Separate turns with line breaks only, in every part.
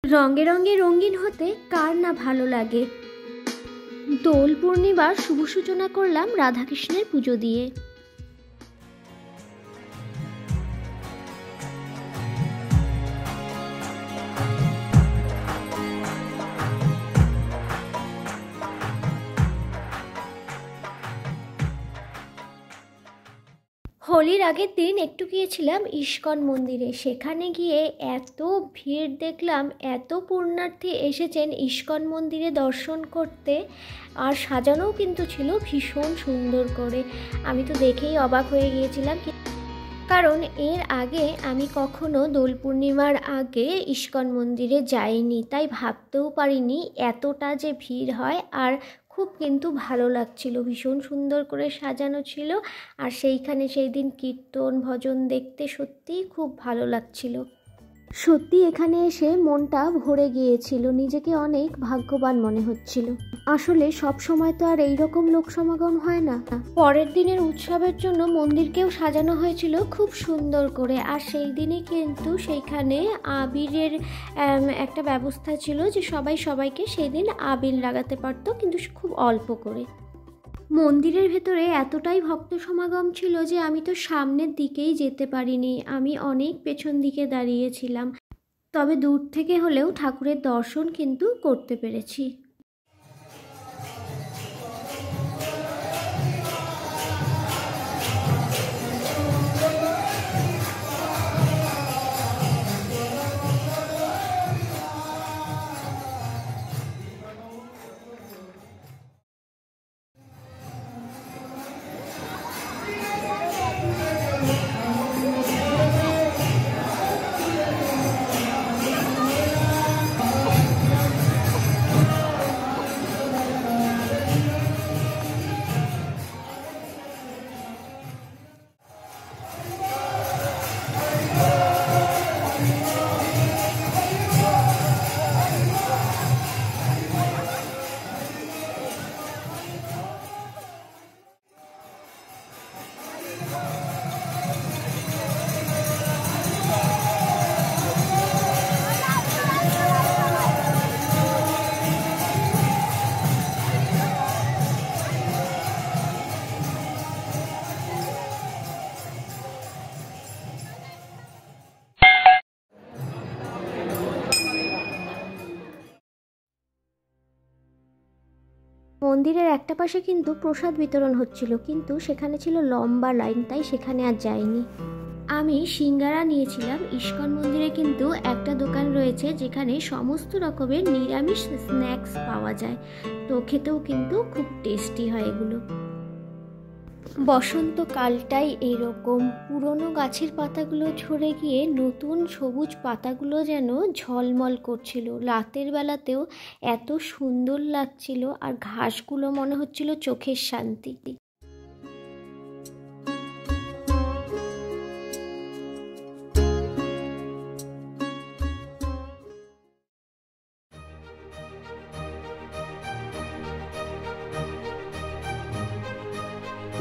রঙে রঙে রঙিন হতে কার না ভালো লাগে। দোল পূর্ণিমার শুভ সূচনা করলাম রাধাকৃষ্ণের পুজো দিয়ে। হোলির আগের দিন একটু গিয়েছিলাম ইস্কন মন্দিরে। সেখানে গিয়ে এত ভিড় দেখলাম, এত পুণ্যার্থী এসেছেন ইস্কন মন্দিরে দর্শন করতে, আর সাজানোও কিন্তু ছিল ভীষণ সুন্দর করে। আমি তো দেখেই অবাক হয়ে গিয়েছিলাম, কারণ এর আগে আমি কখনো দোল পূর্ণিমার আগে ইস্কন মন্দিরে যাইনি, তাই ভাবতেও পারিনি এতটা যে ভিড় হয়। আর খুব কিন্তু ভালো লাগছিল, ভীষণ সুন্দর করে সাজানো ছিল। আর সেইখানে সেই দিন কীর্তন ভজন দেখতে সত্যিই খুব ভালো লাগছিল। সত্যি এখানে এসে মনটা ভরে গিয়েছিল, নিজেকে অনেক ভাগ্যবান মনে হচ্ছিল। আসলে সব সময় তো আর এইরকম লোক সমাগম হয় না। পরের দিনের উৎসবের জন্য মন্দিরকেও সাজানো হয়েছিল খুব সুন্দর করে। আর সেই দিনে কিন্তু সেইখানে আবিরের একটা ব্যবস্থা ছিল, যে সবাই সবাইকে সেই দিন আবির লাগাতে পারতো, কিন্তু খুব অল্প করে। মন্দিরের ভেতরে এতটাই ভক্ত সমাগম ছিল যে আমি তো সামনের দিকেই যেতে পারিনি, আমি অনেক পেছন দিকে দাঁড়িয়েছিলাম। তবে দূর থেকে হলেও ঠাকুরের দর্শন কিন্তু করতে পেরেছি। মন্দিরের একটা পাশে কিন্তু প্রসাদ বিতরণ হচ্ছিল, কিন্তু সেখানে ছিল লম্বা লাইন, তাই সেখানে আর যাইনি। আমি সিঙ্গারা নিয়েছিলাম। ইস্কন মন্দিরে কিন্তু একটা দোকান রয়েছে যেখানে সমস্ত রকমের নিরামিষ স্ন্যাক্স পাওয়া যায়, তো খেতেও কিন্তু খুব টেস্টি হয় এগুলো। বসন্তকালটাই এইরকম, পুরনো গাছের পাতাগুলো ঝরে গিয়ে নতুন সবুজ পাতাগুলো যেন ঝলমল করছিল। রাতের বেলাতেও এত সুন্দর লাগছিল, আর ঘাসগুলো মনে হচ্ছিল চোখের শান্তি।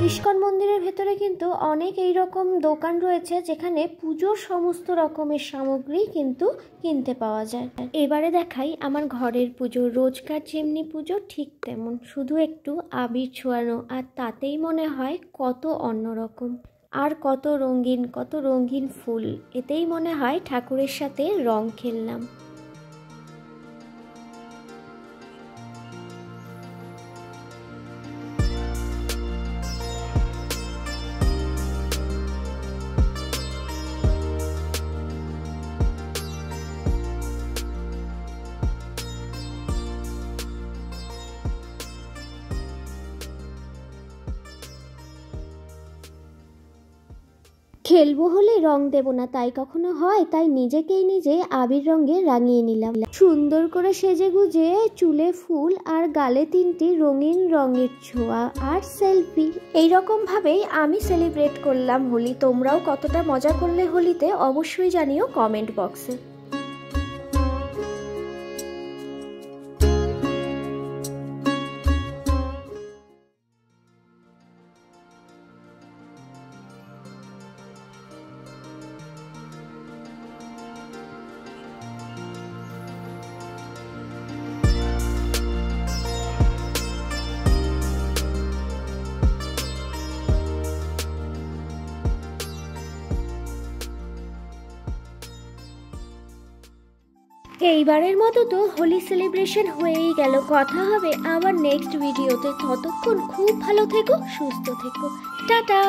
ইস্কন মন্দিরের ভেতরে কিন্তু অনেক এই রকম দোকান রয়েছে যেখানে পুজোর সমস্ত রকমের সামগ্রী কিন্তু কিনতে পাওয়া যায়। এবারে দেখাই আমার ঘরের পুজো। রোজকার যেমনি পুজো ঠিক তেমন, শুধু একটু আবির ছোঁয়ানো, আর তাতেই মনে হয় কত অন্যরকম। আর কত রঙিন ফুল, এতেই মনে হয় ঠাকুরের সাথে রং খেললাম। খেলবো হলে রং দেব না, তাই কখনো হয়? তাই নিজেকেই নিজে আবির রঙে রাঙিয়ে নিলাম। সুন্দর করে সেজে গুজে, চুলে ফুল আর গালে 3টি রঙিন রঙের ছোঁয়া, আর সেলফি। এইরকম ভাবেই আমি সেলিব্রেট করলাম হোলি। তোমরাও কতটা মজা করলে হোলিতে অবশ্যই জানিও কমেন্ট বক্সে। এইবারের মতো তো হোলি সেলিব্রেশন হয়েই গেল। কথা হবে আবার নেক্সট ভিডিওতে। ততক্ষণ খুব ভালো থেকো, সুস্থ থেকো। টাটা।